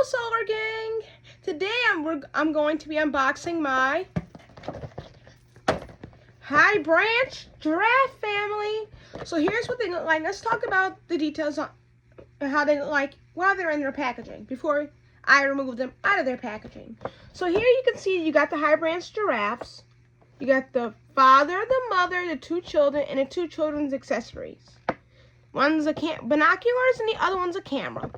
Solar Gang! Today I'm going to be unboxing my High Branch Giraffe family. So here's what they look like. Let's talk about the details on how they look like while they're in their packaging before I remove them out of their packaging. So here you can see you got the High Branch giraffes. You got the father, the mother, the two children, and the two children's accessories. One's a binoculars and the other one's a camera.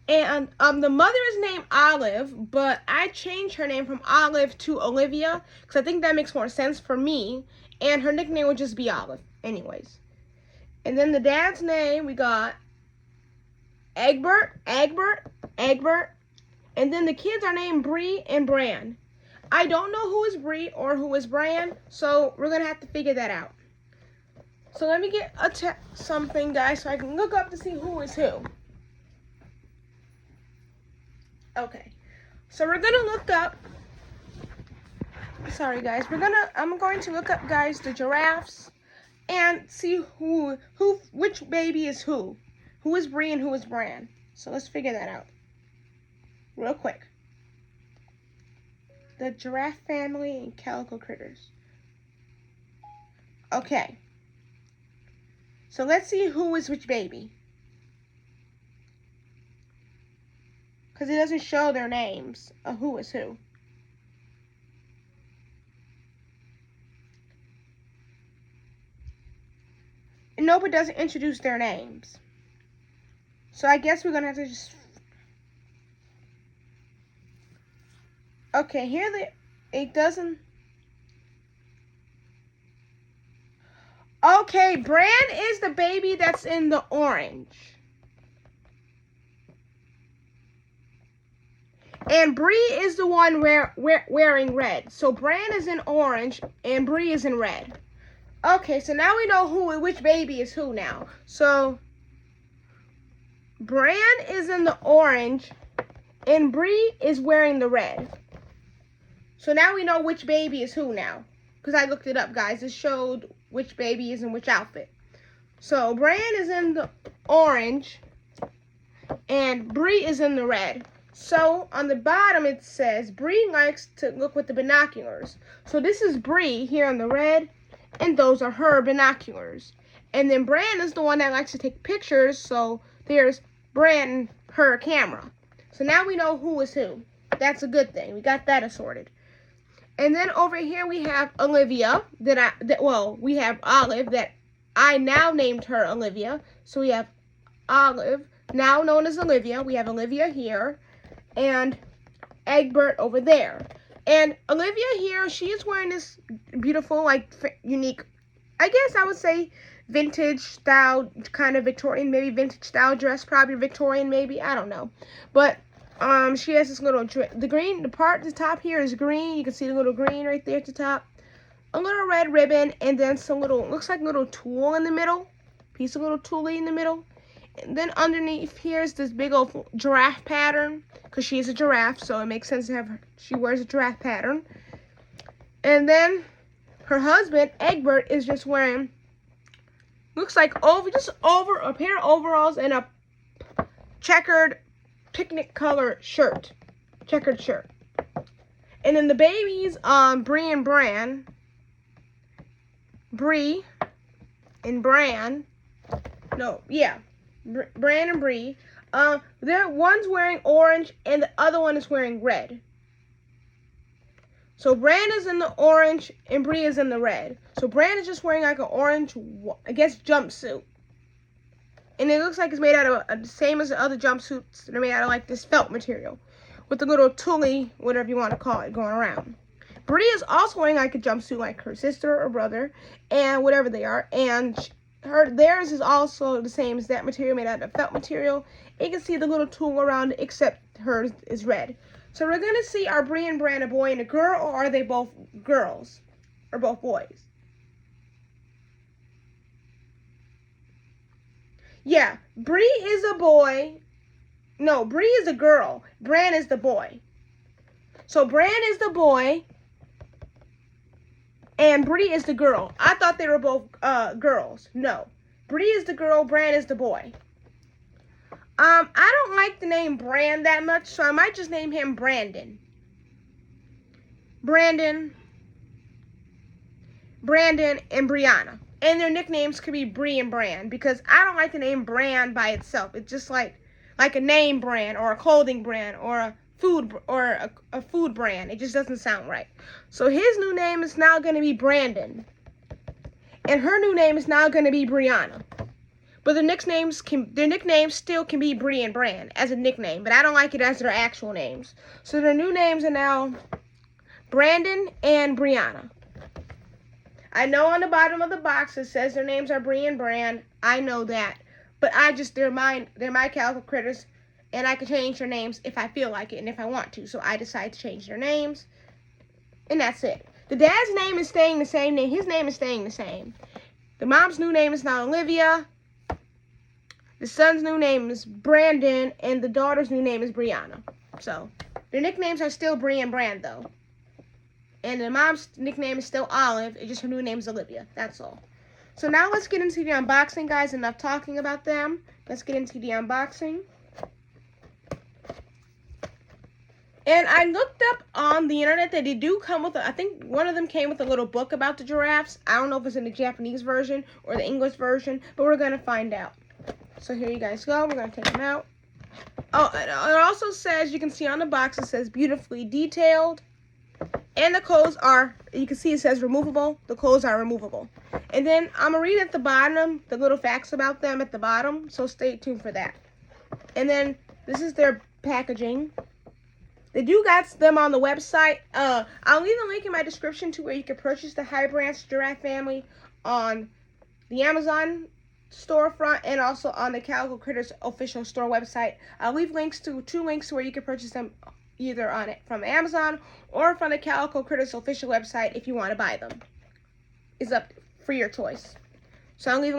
And the mother is named Olive, but I changed her name from Olive to Olivia because I think that makes more sense for me. And her nickname would just be Olive, anyways. And then the dad's name, we got Egbert. And then the kids are named Bree and Bran. I don't know who is Bree or who is Bran, so we're going to have to figure that out. So let me get something, guys, so I can look up to see who is who. Okay, so we're gonna look up. Sorry, guys. I'm going to look up, guys, the giraffes and see which baby is who. Who is Bree and who is Bran? So let's figure that out real quick. The giraffe family and calico critters. Okay. So let's see who is which baby. Because it doesn't show their names of who is who. And nope, it doesn't introduce their names. So I guess we're going to have to just... Okay, here it doesn't... Okay, Bran is the baby that's in the orange. And Bree is the one wearing red. So Bran is in orange and Bree is in red. Okay, so now we know which baby is who now. So Bran is in the orange and Bree is wearing the red. So now we know which baby is who now. Because I looked it up, guys. It showed which baby is in which outfit. So Bran is in the orange and Bree is in the red. So on the bottom it says Bree likes to look with the binoculars. So this is Bree here on the red, and those are her binoculars. And then Bran is the one that likes to take pictures, so there's Bran and her camera. So now we know who is who. That's a good thing. We got that assorted. And then over here we have Olivia, we have Olive that I now named her Olivia. So we have Olive, now known as Olivia. We have Olivia here. And Egbert over there. And Olivia here, she is wearing this beautiful, unique, I guess I would say vintage style, kind of Victorian, maybe vintage style dress, probably Victorian, maybe, I don't know. But she has this little, the part at the top here is green. You can see the little green right there at the top. A little red ribbon, and then some little, looks like a little tool in the middle. Piece of little toolie in the middle. And then underneath here is this big old giraffe pattern, because she's a giraffe, so it makes sense to have her. She wears a giraffe pattern. And then her husband, Egbert, is just wearing, looks like over a pair of overalls and a checkered picnic color shirt, checkered shirt. And then the babies, Bree and Bran, Bree and Bran, Bran and Bree. One's wearing orange and the other one is wearing red. So Bran is in the orange and Bree is in the red. So Bran is just wearing like an orange, I guess, jumpsuit. And it looks like it's made out of the same as the other jumpsuits. They're made out of like this felt material with the little toolie, whatever you want to call it, going around. Bree is also wearing like a jumpsuit like her sister or brother and whatever they are. And theirs is also the same as that material, made out of felt material. You can see the little tool around it, except hers is red. So we're going to see, are Bree and Bran a boy and a girl, or are they both girls? Or both boys? Yeah, Bree is a boy. No, Bree is a girl. Bran is the boy. So Bran is the boy and Bree is the girl. I thought they were both girls. No. Bree is the girl, Bran is the boy. I don't like the name Brand that much, so I might just name him Brandon. Brandon, and Brianna. And their nicknames could be Bree and Brand, because I don't like the name Brand by itself. It's just like a name brand or a clothing brand or a food brand. It just doesn't sound right. So his new name is now going to be Brandon. And her new name is now going to be Brianna. But their nicknames still can be Bree and Brand as a nickname, but I don't like it as their actual names. So their new names are now Brandon and Brianna. I know on the bottom of the box it says their names are Bree and Brand. I know that. But they're my calico critters, and I can change their names if I feel like it and if I want to. So I decide to change their names, and that's it. The dad's name is staying the same. His name is staying the same. The mom's new name is now Olivia. The son's new name is Brandon, and the daughter's new name is Brianna. So, their nicknames are still Bree and Brand, though. And the mom's nickname is still Olive. It's just her new name is Olivia. That's all. So now let's get into the unboxing, guys. Enough talking about them. Let's get into the unboxing. And I looked up on the internet that they do come with I think one of them came with a little book about the giraffes. I don't know if it's in the Japanese version or the English version, but we're going to find out. So here you guys go. We're going to take them out. Oh, it also says, you can see on the box, it says beautifully detailed. And the clothes are, you can see it says removable. The clothes are removable. And then I'm going to read at the bottom the little facts about them at the bottom. So stay tuned for that. And then this is their packaging. They do got them on the website. I'll leave a link in my description to where you can purchase the High Branch Giraffe family on the Amazon storefront and also on the Calico Critters official store website. I'll leave links to two links to where you can purchase them either on it from Amazon or from the Calico Critters official website if you want to buy them. It's up for your choice. So I'll leave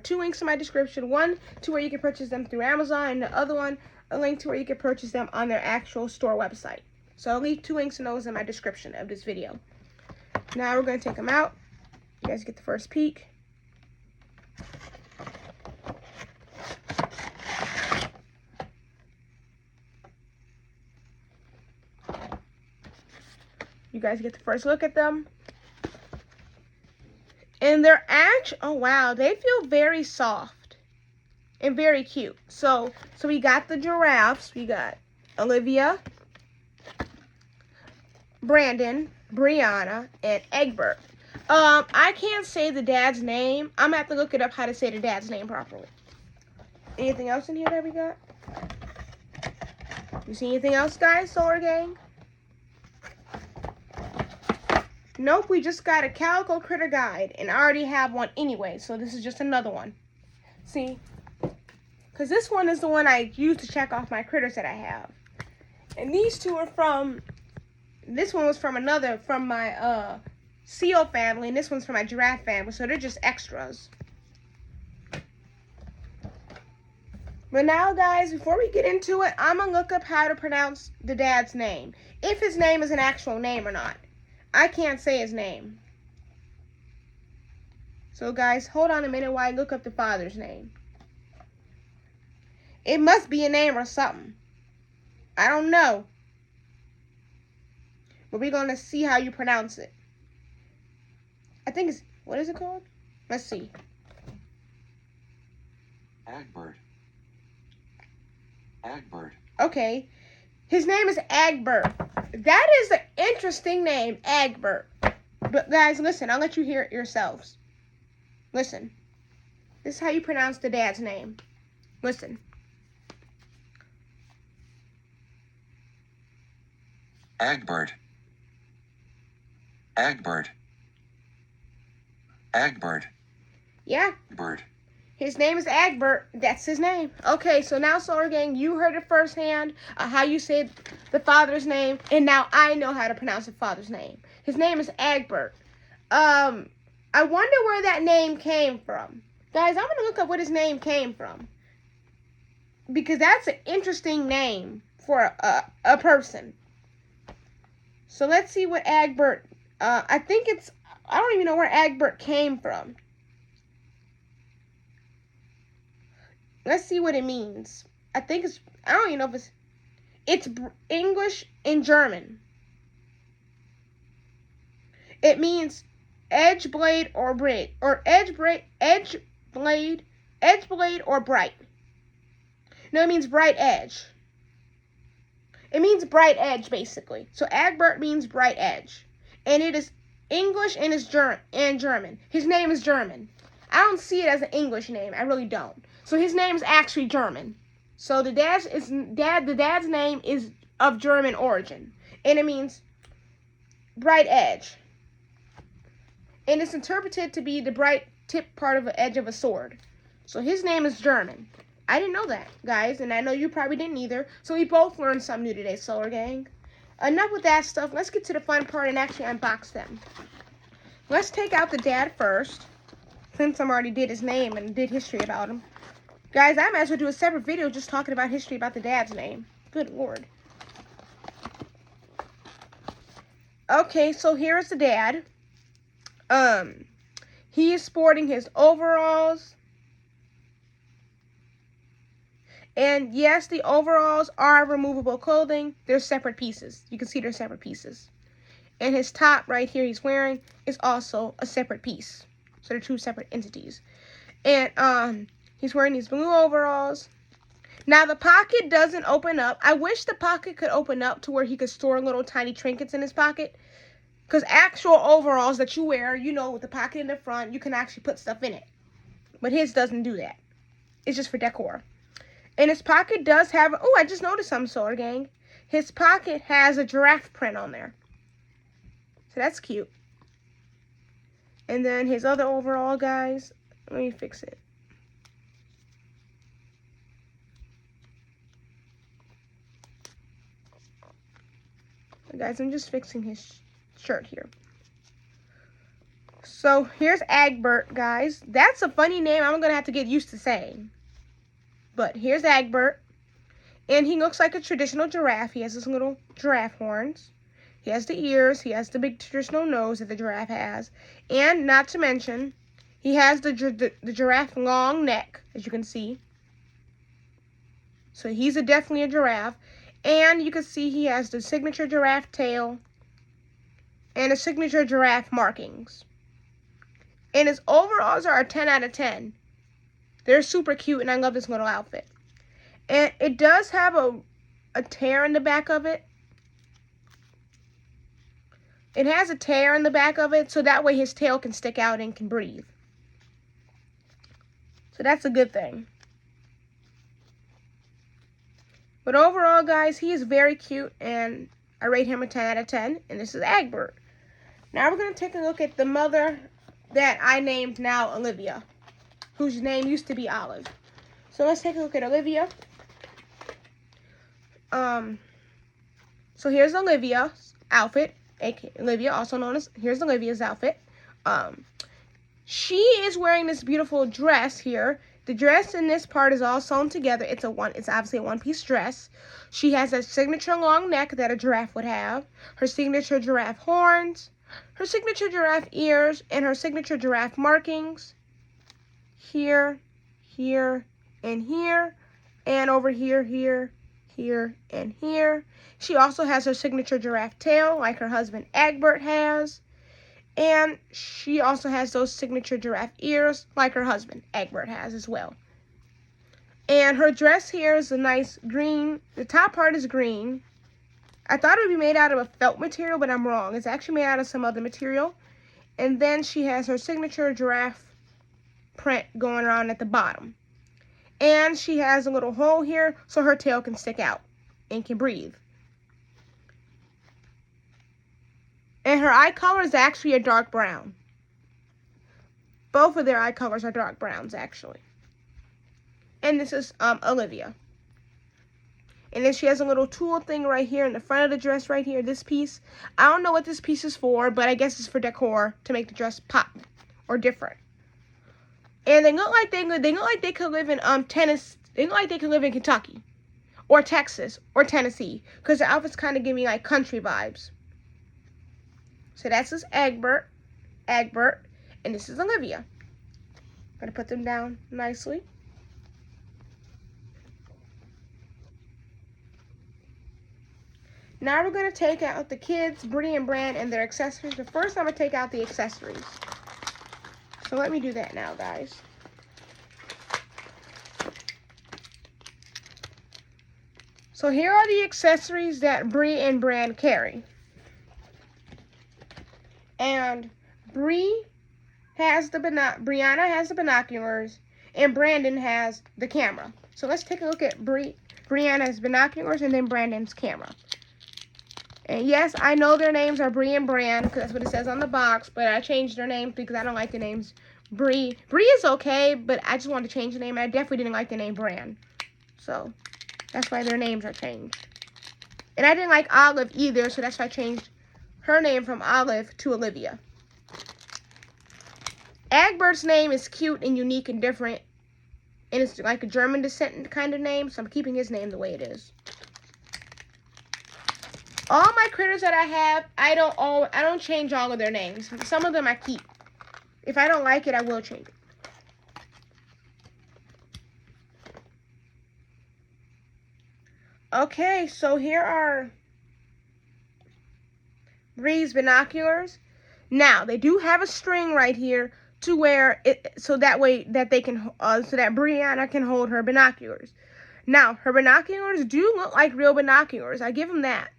two links in my description. One to where you can purchase them through Amazon, and the other one a link to where you can purchase them on their actual store website. So I'll leave two links in those in my description of this video. Now we're going to take them out. You guys get the first peek. You guys get the first look at them. And they're oh wow, they feel very soft and very cute. So we got the giraffes. We got Olivia, Brandon, Brianna, and Egbert. I can't say the dad's name. I'm gonna have to look it up how to say the dad's name properly. Anything else in here that we got? You see anything else, guys, Solar Gang? Nope, we just got a Calico Critter Guide, and I already have one anyway, so this is just another one. See? Because this one is the one I use to check off my critters that I have. And these two are this one was from my seal family, and this one's from my giraffe family, so they're just extras. But now, guys, before we get into it, I'm going to look up how to pronounce the dad's name. If his name is an actual name or not. I can't say his name. So, guys, hold on a minute while I look up the father's name. It must be a name or something. I don't know. But we're going to see how you pronounce it. I think it's, what is it called? Let's see. Egbert. Egbert. Okay. His name is Egbert. That is an interesting name, Egbert. But guys, listen, I'll let you hear it yourselves. Listen. This is how you pronounce the dad's name. Listen. Egbert. Egbert. Egbert. Yeah. Egbert. His name is Egbert. That's his name. Okay, so now, Solar Gang, you heard it firsthand how you say the father's name, and now I know how to pronounce the father's name. His name is Egbert. I wonder where that name came from. Guys, I'm going to look up what his name came from. Because that's an interesting name for a person. So let's see what Egbert, I don't even know where Egbert came from. Let's see what it means. I think it's, I don't even know if it's English and German. It means edge blade or braid, or edge blade or bright. No, it means bright edge. It means bright edge, basically. So 𝐒𝐸𝐵𝑡 means bright edge. And it is English and it's German. His name is German. I don't see it as an English name. I really don't. So his name is actually German. So the dad's name is of German origin. And it means bright edge. And it's interpreted to be the bright tip part of the edge of a sword. So his name is German. I didn't know that, guys, and I know you probably didn't either. So we both learned something new today, Solar Gang. Enough with that stuff. Let's get to the fun part and actually unbox them. Let's take out the dad first, since I already did his name and did history about him. Guys, I might as well do a separate video just talking about history about the dad's name. Good Lord. Okay, so here is the dad. He is sporting his overalls. And yes, the overalls are removable clothing. They're separate pieces. You can see they're separate pieces. And his top right here he's wearing is also a separate piece. So they're two separate entities. And he's wearing these blue overalls. Now the pocket doesn't open up. I wish the pocket could open up to where he could store little tiny trinkets in his pocket. Because actual overalls that you wear, you know, with the pocket in the front, you can actually put stuff in it. But his doesn't do that. It's just for decor. And his pocket does have, oh, I just noticed something, Solar Gang. His pocket has a giraffe print on there. So that's cute. And then his other overall, guys, let me fix it. Guys, I'm just fixing his shirt here. So here's 𝐒𝐸𝐵𝐷, guys. That's a funny name I'm going to have to get used to saying. But here's 𝐒𝐸𝐵𝐷. And he looks like a traditional giraffe. He has his little giraffe horns. He has the ears. He has the big traditional nose that the giraffe has. And not to mention, he has the giraffe long neck, as you can see. So he's definitely a giraffe. And you can see he has the signature giraffe tail and the signature giraffe markings. And his overalls are a 10 out of 10. They're super cute, and I love this little outfit. And it does have a tear in the back of it. It has a tear in the back of it, so that way his tail can stick out and can breathe. So that's a good thing. But overall, guys, he is very cute, and I rate him a 10 out of 10. And this is 𝐒𝐸𝐵𝐷. Now we're going to take a look at the mother that I named now Olivia, whose name used to be Olive. So let's take a look at Olivia. So here's Olivia's outfit. Olivia, also known as, here's Olivia's outfit. She is wearing this beautiful dress here. The dress in this part is all sewn together. It's obviously a one-piece dress. She has a signature long neck that a giraffe would have. Her signature giraffe horns. Her signature giraffe ears. And her signature giraffe markings. Here, here, and here. And over here, here, here, and here. She also has her signature giraffe tail like her husband 𝐒𝐸𝐵𝐷 has. And she also has those signature giraffe ears like her husband 𝐒𝐸𝐵𝐷 has as well. And her dress here is a nice green. The top part is green. I thought it would be made out of a felt material, but I'm wrong. It's actually made out of some other material. And then she has her signature giraffe print going around at the bottom. And she has a little hole here so her tail can stick out and can breathe. And her eye color is actually a dark brown. Both of their eye colors are dark browns, actually. And this is Olivia. And then she has a little tool thing right here in the front of the dress right here, this piece. I don't know what this piece is for, but I guess it's for decor to make the dress pop or different. And they look like they could live in Tennessee. They look like they could live in Kentucky or Texas or Tennessee, because the outfits kind of give me like country vibes. So that's this 𝐒𝐸𝐵𝐷, and this is Olivia. I'm going to put them down nicely. Now we're going to take out the kids, Bree and Bran, and their accessories. But first, I'm going to take out the accessories. So let me do that now, guys. So here are the accessories that Bree and Bran carry. And Brianna has the binoculars, and Brandon has the camera. So let's take a look at Brianna's binoculars and then Brandon's camera. And yes, I know their names are Bree and Bran, because that's what it says on the box, but I changed their names because I don't like the names Bree. Bree is okay, but I just wanted to change the name. I definitely didn't like the name Bran. So that's why their names are changed. And I didn't like Olive either, so that's why I changed her name from Olive to Olivia. Egbert's name is cute and unique and different. And it's like a German descent kind of name, so I'm keeping his name the way it is. All my critters that I have, I don't change all of their names. Some of them I keep. If I don't like it, I will change it. Okay, so here are Bree's binoculars. Now, they do have a string right here to wear it, so that way that they can, so that Brianna can hold her binoculars. Now, her binoculars do look like real binoculars. I give them that.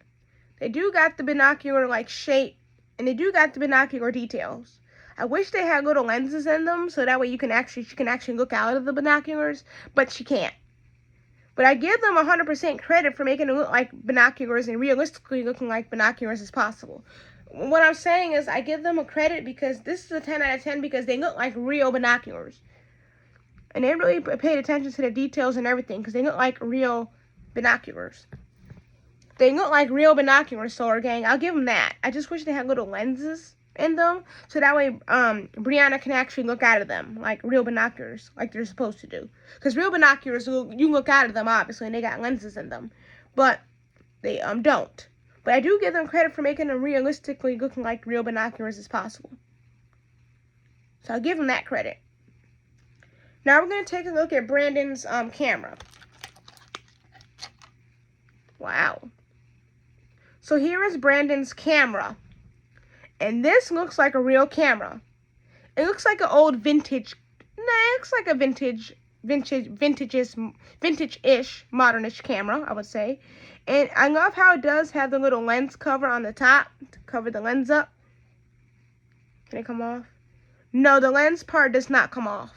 They do got the binocular like shape, and they do got the binocular details. I wish they had little lenses in them, so that way she can actually look out of the binoculars, but she can't. But I give them 100% credit for making it look like binoculars and realistically looking like binoculars as possible. What I'm saying is I give them a credit because this is a 10 out of 10 because they look like real binoculars. And they really paid attention to the details and everything because they look like real binoculars. They look like real binoculars, Solar Gang. I'll give them that. I just wish they had little lenses in them so that way Brianna can actually look out of them like real binoculars, like they're supposed to do. Because real binoculars, you look out of them, obviously, and they got lenses in them. But they don't. But I do give them credit for making them realistically looking like real binoculars as possible. So I'll give them that credit. Now we're going to take a look at Brandon's camera. Wow. So here is Brandon's camera. And this looks like a real camera. It looks like an old vintage, it looks like a vintage-ish, modernish camera, I would say. And I love how it does have the little lens cover on the top to cover the lens up. Can it come off? No, the lens part does not come off.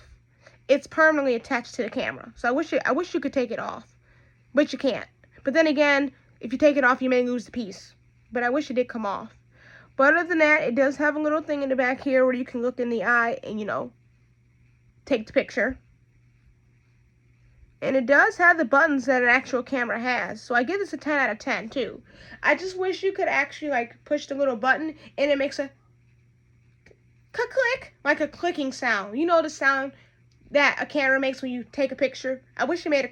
It's permanently attached to the camera. So I wish you could take it off, but you can't. But then again, if you take it off, you may lose the piece. But I wish it did come off. But other than that, it does have a little thing in the back here where you can look in the eye and, take the picture. And it does have the buttons that an actual camera has. So I give this a 10 out of 10, too. I just wish you could actually, push the little button and it makes a click, like a clicking sound. You know the sound that a camera makes when you take a picture? I wish it made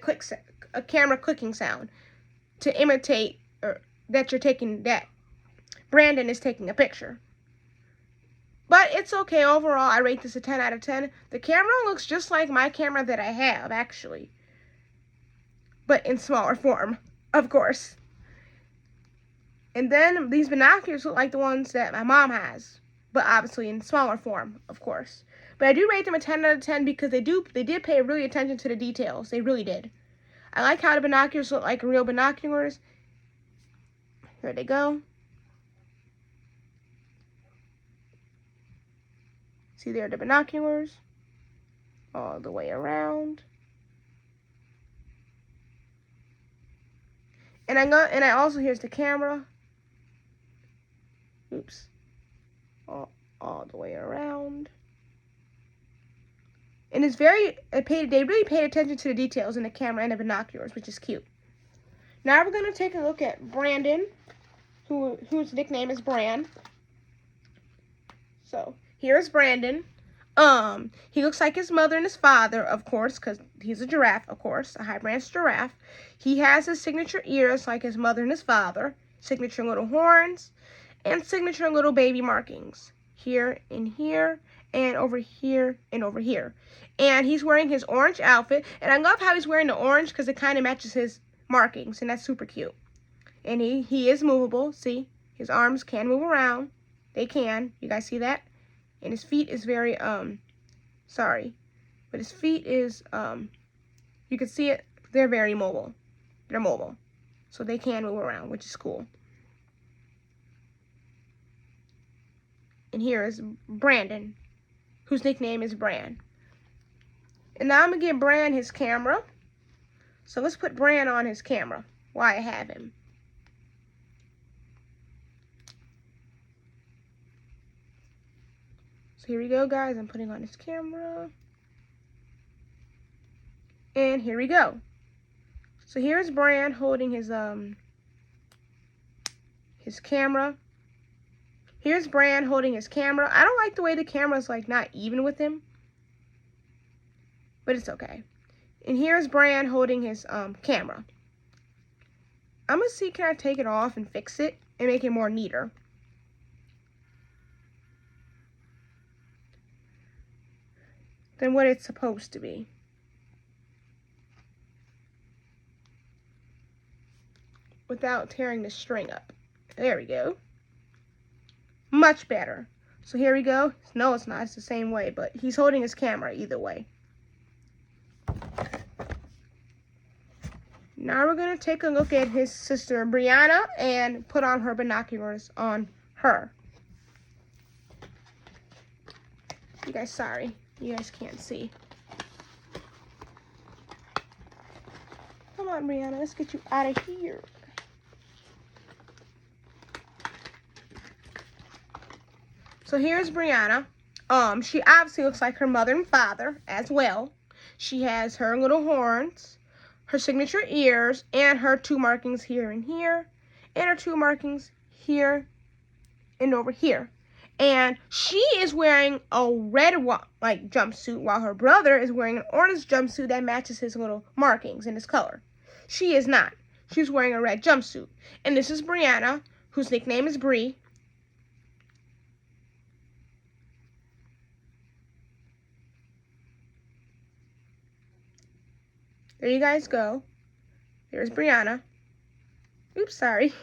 a camera clicking sound to imitate that Brandon is taking a picture. But it's okay overall. I rate this a 10 out of 10. The camera looks just like my camera that I have, actually. But in smaller form, of course. And then these binoculars look like the ones that my mom has. But obviously in smaller form, of course. But I do rate them a 10 out of 10 because they did pay really attention to the details. They really did. I like how the binoculars look like real binoculars. Here they go. See there the binoculars all the way around. And I also, here's the camera. Oops. All the way around. And it's they really paid attention to the details in the camera and the binoculars, which is cute. Now we're going to take a look at Brandon, whose nickname is Bran. So, here's Brandon. He looks like his mother and his father, of course, because he's a giraffe, of course, a high-branch giraffe. He has his signature ears like his mother and his father, signature little horns, and signature little baby markings. Here, and here, and over here, and over here. And he's wearing his orange outfit, and I love how he's wearing the orange because it kind of matches his markings, and that's super cute. And he is movable. See, his arms can move around. They can. You guys see that? And his feet is very, sorry. But his feet is, you can see it. They're very mobile. They're mobile. So they can move around, which is cool. And here is Brandon, whose nickname is Bran. And now I'm going to give Bran his camera. So let's put Bran on his camera while I have him. So here we go, guys. I'm putting on his camera. And here we go. So here's Bran holding his camera. Here's Bran holding his camera. I don't like the way the camera's like not even with him. But it's okay. And here's Bran holding his camera. I'm going to see, can I take it off and fix it and make it more neater. Than what it's supposed to be. Without tearing the string up. There we go. Much better. So here we go. No, it's not. It's the same way, but he's holding his camera either way. Now we're going to take a look at his sister Brianna and put on her binoculars on her. You guys, sorry. You guys can't see. Come on, Brianna. Let's get you out of here. So here's Brianna. She obviously looks like her mother and father as well. She has her little horns, her signature ears, and her 2 markings here and here, and her 2 markings here and over here. And she is wearing a red jumpsuit, while her brother is wearing an orange jumpsuit that matches his little markings and his color. She is not. She's wearing a red jumpsuit. And this is Brianna, whose nickname is Bree. There you guys go. There's Brianna. Oops, sorry.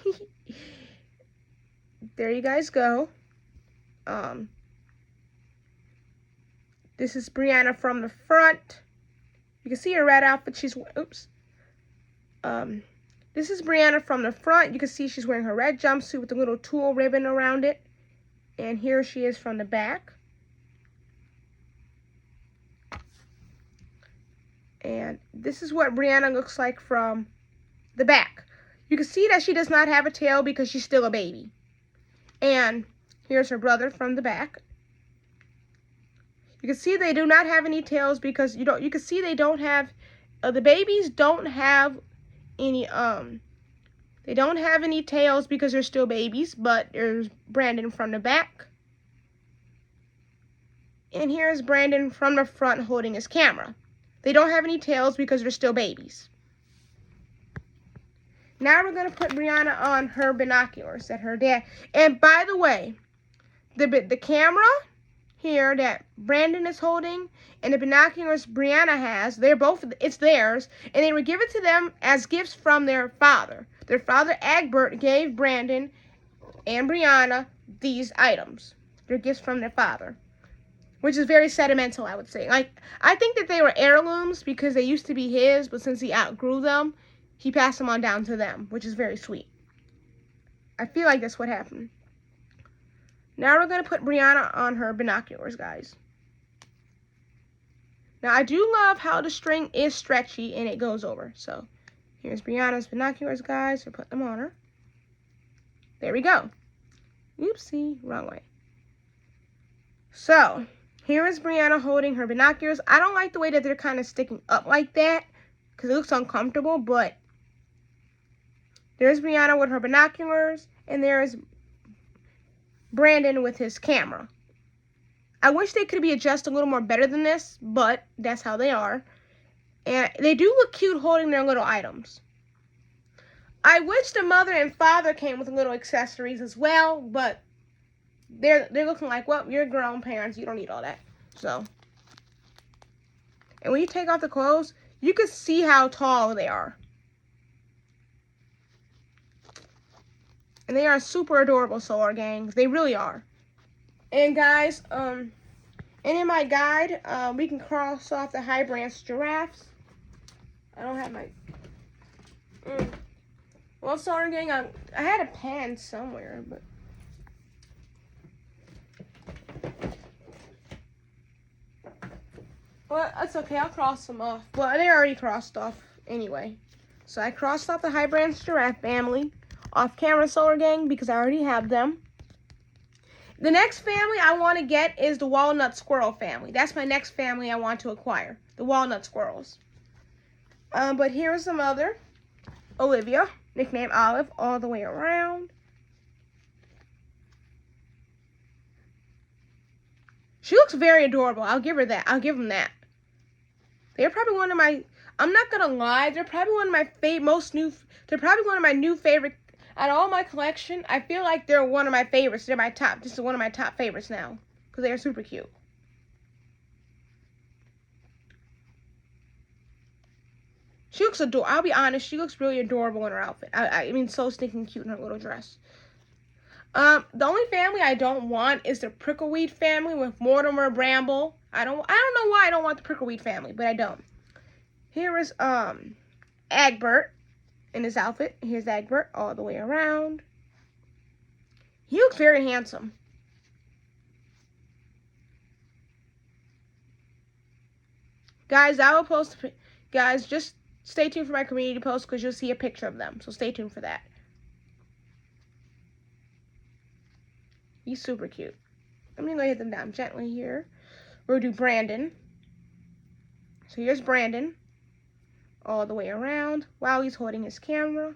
There you guys go. This is Brianna from the front. You can see her red outfit. This is Brianna from the front. You can see she's wearing her red jumpsuit with a little tulle ribbon around it. And here she is from the back. And this is what Brianna looks like from the back. You can see that she does not have a tail because she's still a baby. And here's her brother from the back. You can see they do not have any tails because you can see they don't have, the babies don't have any, they don't have any tails because they're still babies, but there's Brandon from the back. And here's Brandon from the front holding his camera. They don't have any tails because they're still babies. Now we're going to put Brianna on her binoculars that her dad, and by the way, the camera here that Brandon is holding and the binoculars Brianna has, it's theirs, and they were given to them as gifts from their father. Their father, 𝐒𝐸𝐵, gave Brandon and Brianna these items. They're gifts from their father, which is very sentimental, I would say. Like, I think that they were heirlooms because they used to be his, but since he outgrew them, he passed them on down to them, which is very sweet. I feel like that's what happened. Now we're going to put Brianna on her binoculars, guys. Now, I do love how the string is stretchy and it goes over. So, here's Brianna's binoculars, guys. We'll put them on her. There we go. Oopsie, wrong way. So, here is Brianna holding her binoculars. I don't like the way that they're kind of sticking up like that because it looks uncomfortable, but there's Brianna with her binoculars, and there's Brandon with his camera. I wish they could be adjusted a little more better than this, but that's how they are. And they do look cute holding their little items. I wish the mother and father came with little accessories as well, but they're looking like, well, you're grown parents, you don't need all that. So, and when you take off the clothes, you can see how tall they are. And they are super adorable, Solar Gangs. They really are. And guys, and in my guide, we can cross off the high branch giraffes. I don't have my... Well, Solar Gang, I had a pen somewhere, but... Well, that's okay. I'll cross them off. Well, they already crossed off anyway. So I crossed off the high branch giraffe family off camera, Solar Gang, because I already have them. The next family I want to get is the walnut squirrel family. That's my next family I want to acquire, the walnut squirrels. But here's the mother, Olivia, nicknamed Olive, all the way around. She looks very adorable. I'll give her that. I'll give them that. They're probably one of my, I'm not going to lie, they're probably one of my they're probably one of my new favorite, out of all my collection, I feel like they're one of my favorites. They're my top, this is one of my top favorites now, because they're super cute. She looks adorable. I'll be honest, she looks really adorable in her outfit. I mean, so stinking cute in her little dress. The only family I don't want is the prickleweed family with Mortimer Bramble. I don't know why I don't want the prickleweed family, but I don't. Here is Egbert in his outfit. Here's Egbert all the way around. He looks very handsome. Guys, I will post. Guys, just stay tuned for my community post because you'll see a picture of them. So stay tuned for that. He's super cute. I'm going to go hit them down gently here. We'll do Brandon. So here's Brandon. All the way around while he's holding his camera.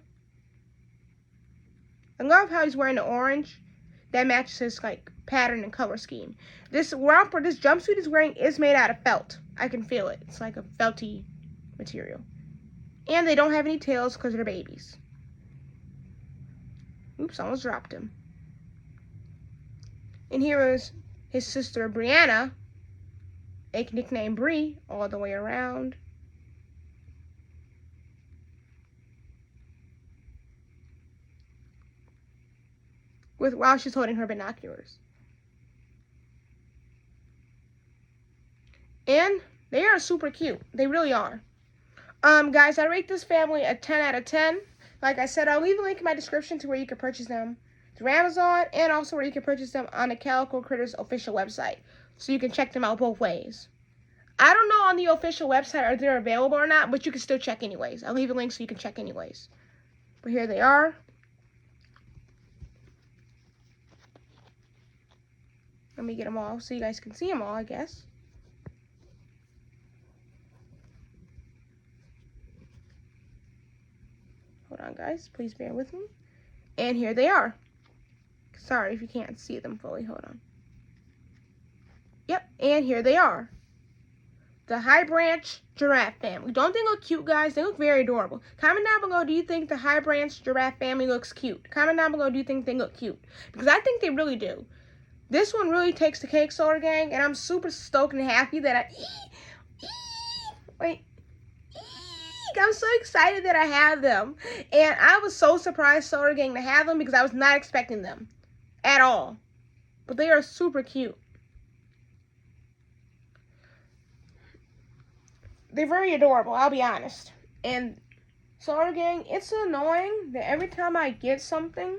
I love how he's wearing the orange. That matches his like pattern and color scheme. This romper, this jumpsuit he's wearing is made out of felt. I can feel it. It's like a felty material. And they don't have any tails because they're babies. Oops, almost dropped him. And here is his sister, Brianna, a nickname Bree, all the way around. While she's holding her binoculars. And they are super cute. They really are. Guys, I rate this family a 10 out of 10. Like I said, I'll leave a link in my description to where you can purchase them through Amazon, and also where you can purchase them on the Calico Critters official website, so you can check them out both ways. I don't know on the official website if they're available or not, but you can still check anyways. I'll leave a link so you can check anyways. But here they are. Let me get them all so you guys can see them all, I guess. Hold on, guys. Please bear with me. And here they are. Sorry if you can't see them fully. Hold on. Yep, and here they are. The high branch giraffe family. Don't they look cute, guys? They look very adorable. Comment down below, do you think the high branch giraffe family looks cute? Comment down below, do you think they look cute? Because I think they really do. This one really takes the cake, Solar Gang, and I'm super stoked and happy that I'm so excited that I have them. And I was so surprised, Solar Gang, to have them because I was not expecting them at all. But they are super cute. They're very adorable, I'll be honest. And Solar Gang, it's annoying that every time I get something.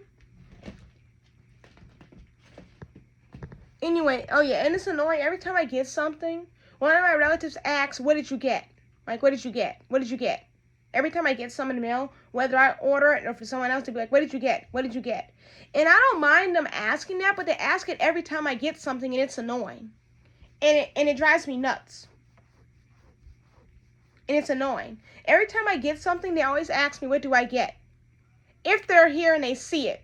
Anyway, oh yeah, and it's annoying every time I get something. One of my relatives asks, "What did you get?" Like, "What did you get? What did you get?" Every time I get some in the mail, whether I order it or for someone else to be like, "What did you get? What did you get?" And I don't mind them asking that, but they ask it every time I get something, and it's annoying. And it drives me nuts. And it's annoying. Every time I get something, they always ask me, "What do I get?" If they're here and they see it,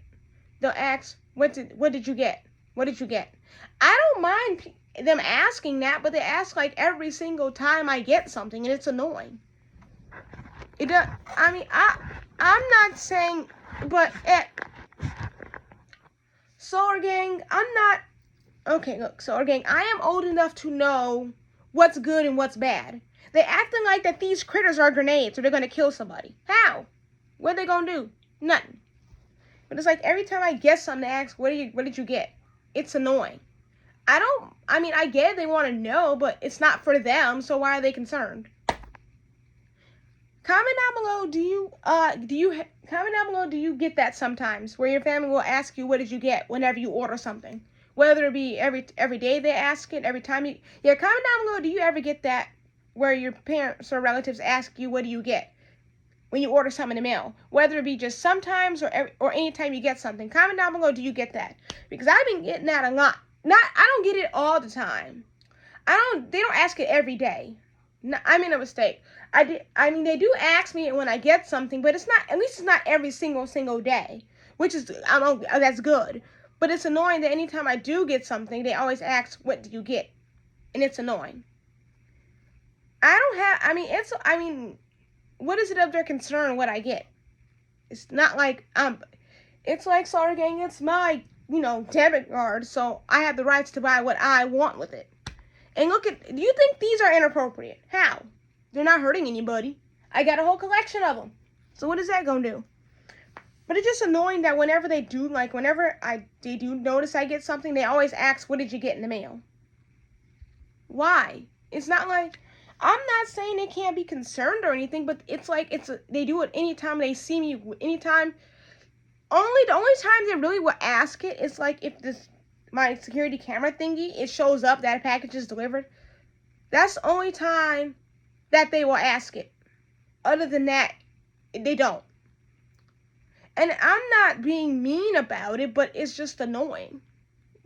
they'll ask, what did you get? What did you get? I don't mind them asking that, but they ask like every single time I get something, and it's annoying. It does. I mean, I'm not saying, but Solar Gang, I'm not. Okay, look, Solar Gang, I am old enough to know what's good and what's bad. They're acting like that these critters are grenades or they're gonna kill somebody. How? What are they gonna do? Nothing. But it's like every time I get something, they ask, what did you get? It's annoying. I get it, they want to know, but it's not for them, so why are they concerned? Comment down below, do you get that sometimes, where your family will ask you, what did you get, whenever you order something? Whether it be every day they ask it, every time you, comment down below, do you ever get that, where your parents or relatives ask you, what do you get, when you order something in the mail? Whether it be just sometimes, or anytime you get something. Comment down below, do you get that? Because I've been getting that a lot. I don't get it all the time. They don't ask it every day. No, I made a mistake. They do ask me when I get something, but it's not, at least it's not every single day, which is, that's good. But it's annoying that anytime I do get something, they always ask, what do you get? And it's annoying. What is it of their concern what I get? It's not like, it's like, sorry gang, it's my, debit card, so I have the rights to buy what I want with it. And do you think these are inappropriate? How? They're not hurting anybody. I got a whole collection of them. So what is that gonna do? But it's just annoying that whenever they do notice I get something, they always ask, what did you get in the mail? Why? It's not like, I'm not saying they can't be concerned or anything, but it's like, they do it anytime they see me, the only time they really will ask it is like if my security camera thingy, it shows up that a package is delivered. That's the only time that they will ask it. Other than that, they don't. And I'm not being mean about it, but it's just annoying.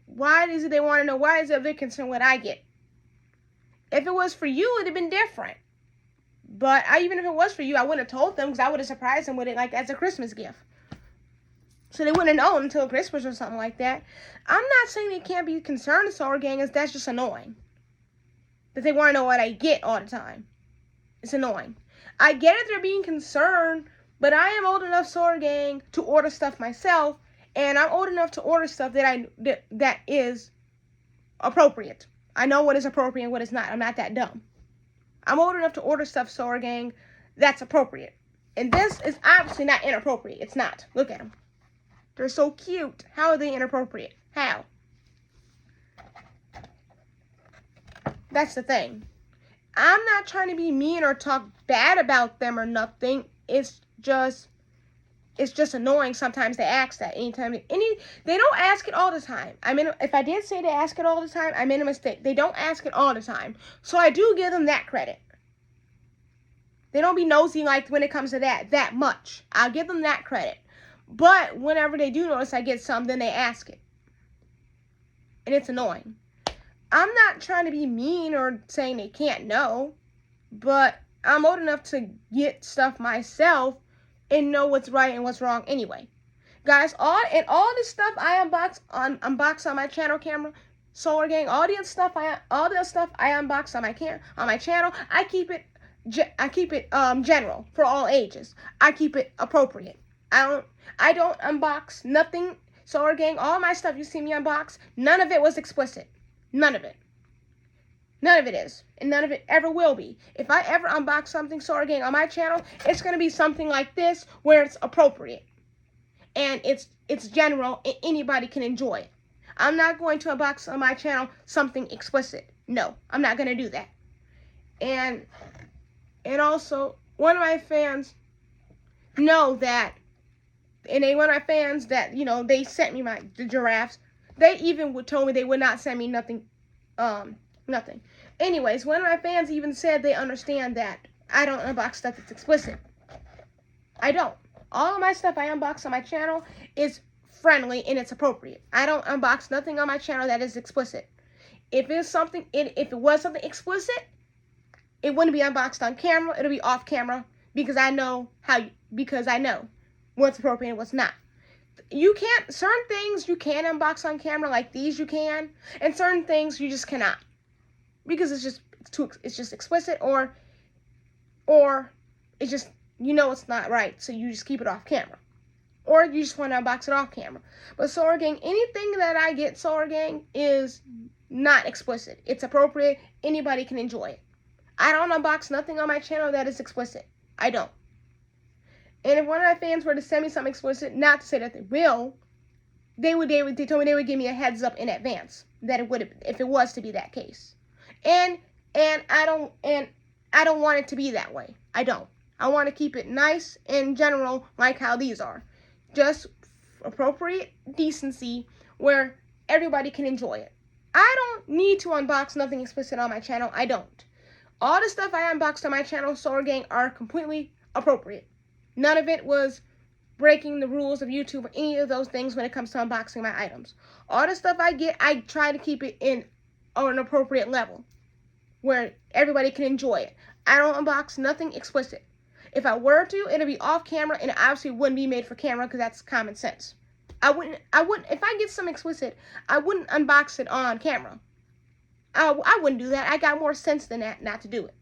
Why is it they want to know? Why is it they're concerned what I get? If it was for you, it'd have been different. But even if it was for you, I wouldn't have told them, because I would have surprised them with it like as a Christmas gift. So they wouldn't have known until Christmas or something like that. I'm not saying they can't be concerned, Solar Gang, that's just annoying. That they want to know what I get all the time. It's annoying. I get it, they're being concerned, but I am old enough, Solar Gang, to order stuff myself, and I'm old enough to order stuff that is appropriate. I know what is appropriate and what is not. I'm not that dumb. I'm old enough to order stuff, Solar Gang, that's appropriate. And this is obviously not inappropriate. It's not. Look at them. They're so cute. How are they inappropriate? How? That's the thing. I'm not trying to be mean or talk bad about them or nothing. It's just annoying sometimes they ask that anytime. They don't ask it all the time. If I did say they ask it all the time, I made a mistake. They don't ask it all the time. So I do give them that credit. They don't be nosy like when it comes to that much. I'll give them that credit. But whenever they do notice I get something, then they ask it. And it's annoying. I'm not trying to be mean or saying they can't know, but I'm old enough to get stuff myself and know what's right and what's wrong anyway. Guys, all this stuff I unbox on my channel camera, Solar Gang, all the stuff I unbox on my channel, I keep it general for all ages. I keep it appropriate. I don't unbox nothing, Solar Gang. All my stuff you see me unbox, none of it was explicit. None of it. None of it is. And none of it ever will be. If I ever unbox something, Solar Gang, on my channel, it's going to be something like this, where it's appropriate. And it's general, and anybody can enjoy it. I'm not going to unbox on my channel something explicit. No, I'm not going to do that. And also, one of my fans know that, one of my fans that, they sent me the giraffes. They even told me they would not send me nothing. Anyways, one of my fans even said they understand that I don't unbox stuff that's explicit. I don't. All of my stuff I unbox on my channel is friendly and it's appropriate. I don't unbox nothing on my channel that is explicit. If it was something explicit, it wouldn't be unboxed on camera. It'll be off camera because I know what's appropriate and what's not. Certain things you can unbox on camera, like these you can, and certain things you just cannot, because it's just explicit, or it's just, it's not right, so you just keep it off camera, or you just want to unbox it off camera. But Solar Gang, anything that I get, Solar Gang, is not explicit. It's appropriate. Anybody can enjoy it. I don't unbox nothing on my channel that is explicit. I don't. And if one of my fans were to send me something explicit, not to say that they will, they told me they would give me a heads up in advance that it would, if it was to be that case. And I don't want it to be that way. I don't. I want to keep it nice and general, like how these are. Just appropriate decency where everybody can enjoy it. I don't need to unbox nothing explicit on my channel. I don't. All the stuff I unboxed on my channel, 𝐒𝐨𝐥𝐚𝐫'𝐬, are completely appropriate. None of it was breaking the rules of YouTube or any of those things when it comes to unboxing my items. All the stuff I get, I try to keep it in an appropriate level where everybody can enjoy it. I don't unbox nothing explicit. If I were to, it'll be off camera, and it obviously wouldn't be made for camera because that's common sense. I wouldn't, if I get some explicit, I wouldn't unbox it on camera. I wouldn't do that. I got more sense than that not to do it.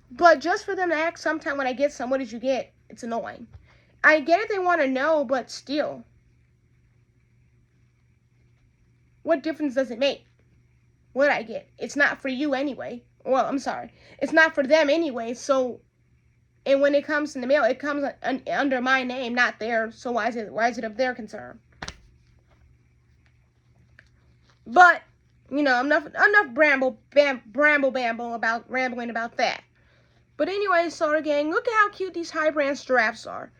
But just for them to ask sometime when I get some, what did you get? It's annoying. I get it, they want to know, but still. What difference does it make what I get? It's not for you anyway. Well, I'm sorry. It's not for them anyway, so, and when it comes in the mail, it comes under my name, not theirs, so why is it of their concern? But, you know, enough rambling about that. But anyway, 𝐒𝐨𝐥𝐚𝐫'𝐬, look at how cute these high branch giraffes are.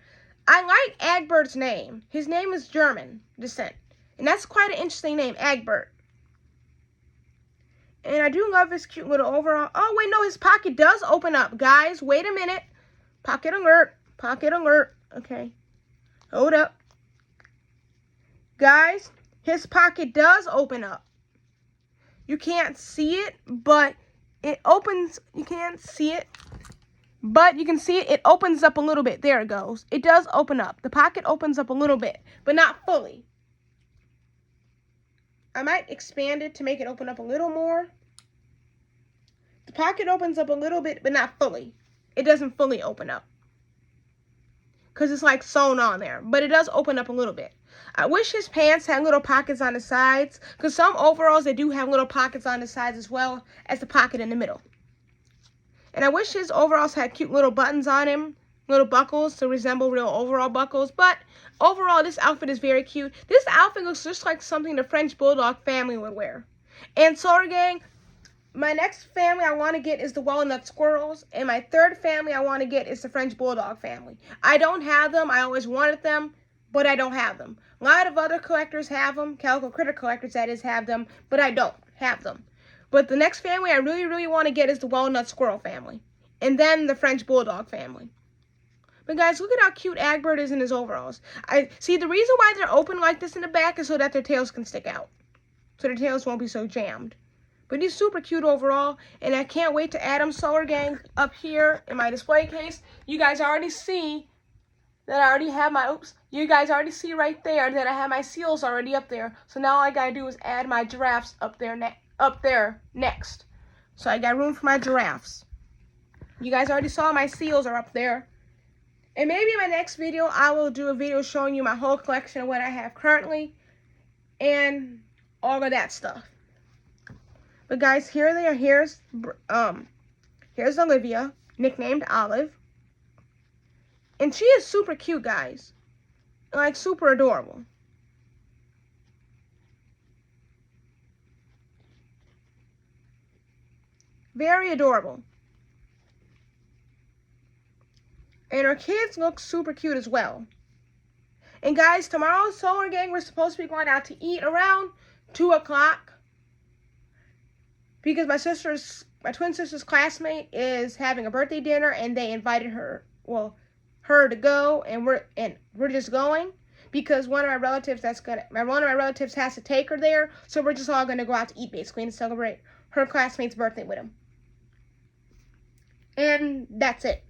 I like 𝐒𝐸𝐵RT's name. His name is German descent, and that's quite an interesting name, 𝐒𝐸𝐵RT. And I do love his cute little overall. Oh, wait, no, his pocket does open up. Guys, wait a minute. Pocket alert. Pocket alert. Okay. Hold up. Guys, his pocket does open up. You can't see it, but it opens. You can't see it, but you can see it. It opens up a little bit. There it goes. It does open up. The pocket opens up a little bit, but not fully. I might expand it to make it open up a little more. The pocket opens up a little bit, but not fully. It doesn't fully open up because it's like sewn on there, but it does open up a little bit. I wish his pants had little pockets on the sides, because some overalls, they do have little pockets on the sides as well as the pocket in the middle. And I wish his overalls had cute little buttons on him, little buckles to resemble real overall buckles. But overall, this outfit is very cute. This outfit looks just like something the French Bulldog family would wear. And 𝐒𝐨𝐥𝐚𝐫'𝐬, my next family I want to get is the walnut squirrels. And my third family I want to get is the French Bulldog family. I don't have them. I always wanted them, but I don't have them. A lot of other collectors have them. Calico Critter collectors, that is, have them, but I don't have them. But the next family I really, really want to get is the walnut squirrel family. And then the French Bulldog family. But guys, look at how cute 𝐒𝐸𝐵RT is in his overalls. I see the reason why they're open like this in the back is so that their tails can stick out. So their tails won't be so jammed. But he's super cute overall. And I can't wait to add him, 𝐒𝐨𝐿𝐴𝐺, up here in my display case. You guys already see that I already have my, you guys already see right there that I have my seals already up there. So now all I gotta do is add my giraffes up there next. So I got room for my giraffes. You guys already saw my seals are up there. And maybe in my next video, I will do a video showing you my whole collection of what I have currently. And all of that stuff. But guys, here they are. Here's Olivia, nicknamed Olive. And she is super cute, guys. Like, super adorable. Very adorable. And her kids look super cute as well. And guys, tomorrow, 𝐒𝐨𝐿𝐴𝐺, we're supposed to be going out to eat around 2 o'clock. Because my twin sister's classmate is having a birthday dinner, and they invited her, her to go, and we're just going because one of my relatives has to take her there, so we're just all gonna go out to eat basically and celebrate her classmate's birthday with him. And that's it.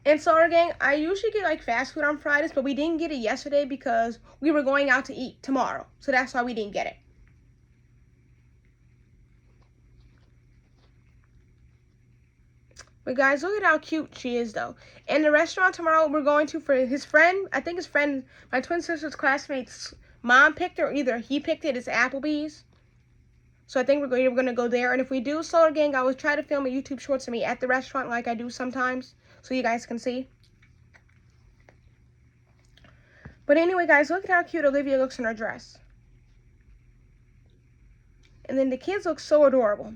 And 𝐒𝐨𝐿𝐴𝐺, I usually get like fast food on Fridays, but we didn't get it yesterday because we were going out to eat tomorrow, so that's why we didn't get it. But guys, look at how cute she is, though. And the restaurant tomorrow we're going to for his friend, I think his friend, my twin sister's classmate's mom picked it, or either he picked it, it's Applebee's. So I think we're going to go there. And if we do 𝐒𝐨𝐿𝐴𝐺, I will try to film a YouTube shorts of me at the restaurant like I do sometimes. so you guys can see. But anyway, guys, look at how cute Olivia looks in her dress. And then the kids look so adorable.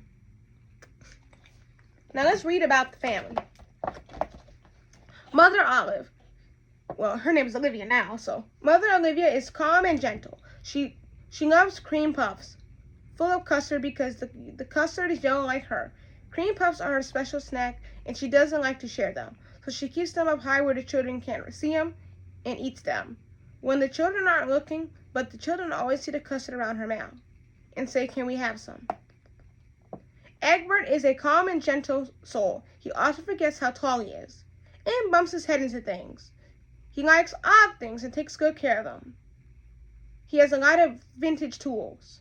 Now let's read about the family. Mother Olive. Well, her name is Olivia now, so. Mother Olivia is calm and gentle. She loves cream puffs, full of custard because the custard is yellow like her. Cream puffs are her special snack, and she doesn't like to share them. So she keeps them up high where the children can't see them and eats them. When the children aren't looking, but the children always see the custard around her mouth and say, "Can we have some?" Egbert is a calm and gentle soul. He often forgets how tall he is and bumps his head into things. He likes odd things and takes good care of them. He has a lot of vintage tools.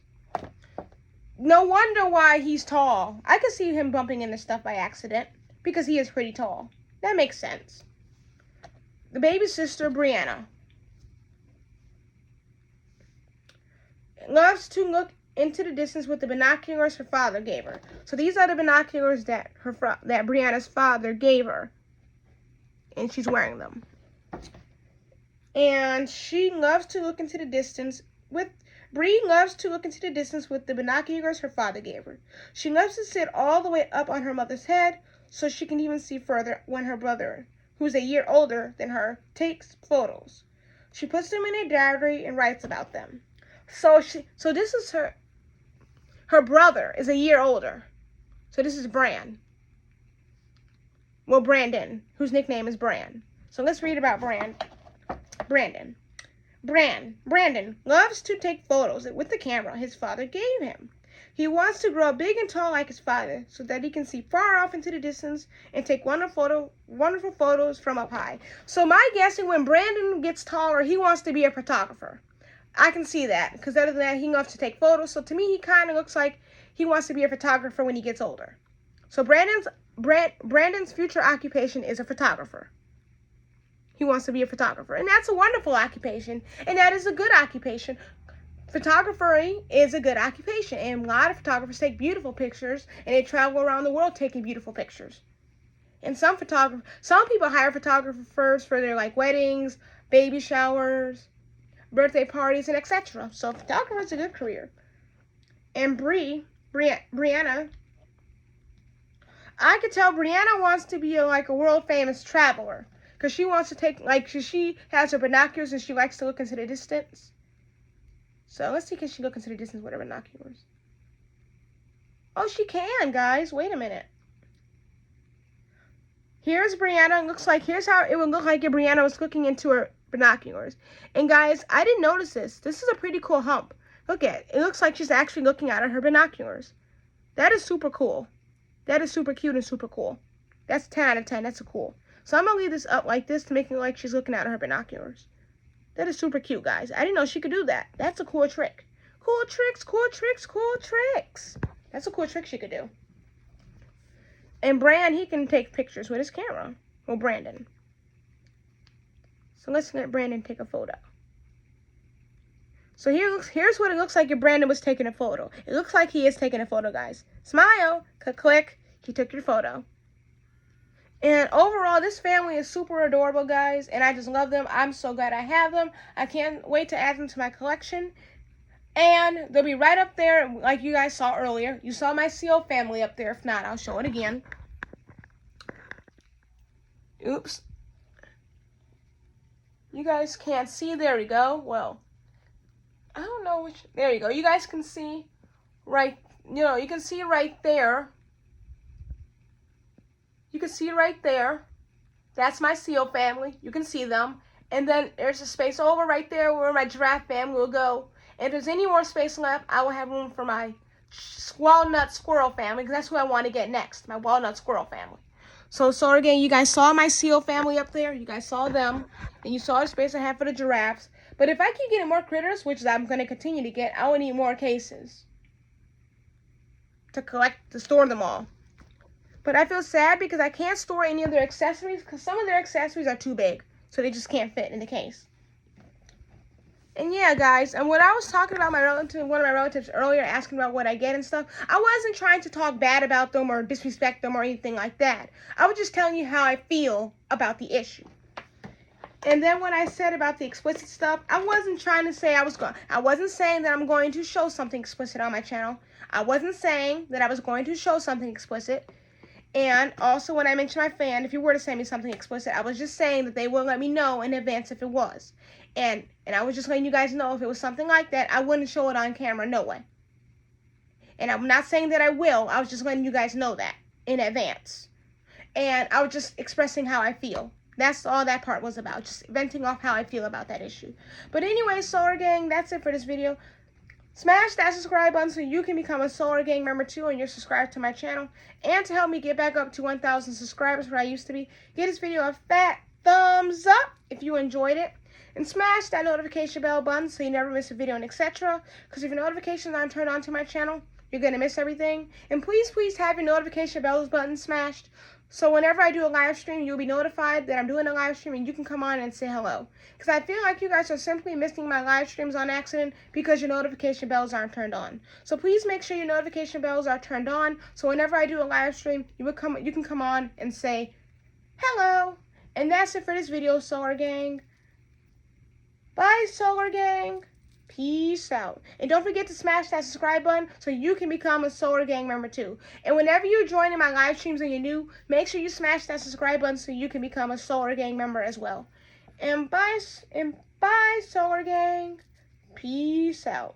No wonder why he's tall. I could see him bumping into stuff by accident because he is pretty tall. That makes sense. The baby sister, Brianna, loves to look into the distance with the binoculars her father gave her. So these are the binoculars that Brianna's father gave her, and she's wearing them. And she loves to look into the distance with Bree loves to look into the distance with the binoculars her father gave her. She loves to sit all the way up on her mother's head so she can even see further when her brother, who's a year older than her, takes photos. She puts them in a diary and writes about them. So this is her brother is a year older. So this is Brandon, whose nickname is Bran. So let's read about Brandon. Brandon loves to take photos with the camera his father gave him. He wants to grow big and tall like his father so that he can see far off into the distance and take wonderful photos from up high. So my guessing, when Brandon gets taller, he wants to be a photographer. I can see that, because other than that, he loves to take photos. So to me, he kind of looks like he wants to be a photographer when he gets older. So Brandon's future occupation is a photographer. He wants to be a photographer. And that's a wonderful occupation. And that is a good occupation. Photography is a good occupation. And a lot of photographers take beautiful pictures. And they travel around the world taking beautiful pictures. And some people hire photographers for their weddings, baby showers, birthday parties, and etc. So photographer is a good career. And Brianna, I could tell Brianna wants to be a world famous traveler. Because she wants to take, she has her binoculars and she likes to look into the distance. So let's see, can she look into the distance with her binoculars? Oh, she can, guys. Wait a minute. Here's Brianna. Here's how it would look like if Brianna was looking into her binoculars. And guys, I didn't notice this. This is a pretty cool hump. Look at it. It looks like she's actually looking out of her binoculars. That is super cool. That is super cute and super cool. That's 10 out of 10. That's cool. So I'm going to leave this up like this to make it like she's looking out of her binoculars. That is super cute, guys. I didn't know she could do that. That's a cool trick. Cool tricks, cool tricks, cool tricks. That's a cool trick she could do. And he can take pictures with his camera. Well, Brandon. So let's let Brandon take a photo. So here's what it looks like if Brandon was taking a photo. It looks like he is taking a photo, guys. Smile. Click. He took your photo. And overall, this family is super adorable, guys. And I just love them. I'm so glad I have them. I can't wait to add them to my collection. And they'll be right up there like you guys saw earlier. You saw my 𝐒𝐸 family up there. If not, I'll show it again. Oops. You guys can't see. There we go. Well, I don't know which. There you go. You guys can see right. You can see right there. You can see right there. That's my 𝐒𝐸 family. You can see them. And then there's a space over right there where my giraffe family will go. And if there's any more space left, I will have room for my walnut squirrel family, because that's who I want to get next, my walnut squirrel family. So again, you guys saw my 𝐒𝐸 family up there. You guys saw them. And you saw the space I have for the giraffes. But if I keep getting more critters, which I'm going to continue to get, I will need more cases to store them all. But I feel sad because I can't store any of their accessories because some of their accessories are too big. So they just can't fit in the case. And yeah, guys, and when I was talking about one of my relatives earlier, asking about what I get and stuff, I wasn't trying to talk bad about them or disrespect them or anything like that. I was just telling you how I feel about the issue. And then when I said about the explicit stuff, I wasn't trying to say I wasn't saying that I'm going to show something explicit on my channel. I wasn't saying that I was going to show something explicit. And also when I mentioned my fan, if you were to send me something explicit, I was just saying that they will let me know in advance if it was. And I was just letting you guys know if it was something like that, I wouldn't show it on camera, no way. And I'm not saying that I will, I was just letting you guys know that in advance. And I was just expressing how I feel. That's all that part was about, just venting off how I feel about that issue. But anyway, Solar Gang, that's it for this video. Smash that subscribe button so you can become a Solar Gang member too and you're subscribed to my channel. And to help me get back up to 1,000 subscribers where I used to be, give this video a fat thumbs up if you enjoyed it. And smash that notification bell button so you never miss a video and etc. Because if your notifications aren't turned on to my channel, you're going to miss everything. And please, please have your notification bells button smashed. So whenever I do a live stream, you'll be notified that I'm doing a live stream and you can come on and say hello. Because I feel like you guys are simply missing my live streams on accident because your notification bells aren't turned on. So please make sure your notification bells are turned on. So whenever I do a live stream, you can come on and say hello. And that's it for this video, Solar Gang. Bye, Solar Gang. Peace out. And don't forget to smash that subscribe button so you can become a Solar Gang member too. And whenever you're joining my live streams and you're new, make sure you smash that subscribe button so you can become a Solar Gang member as well. And bye, Solar Gang. Peace out.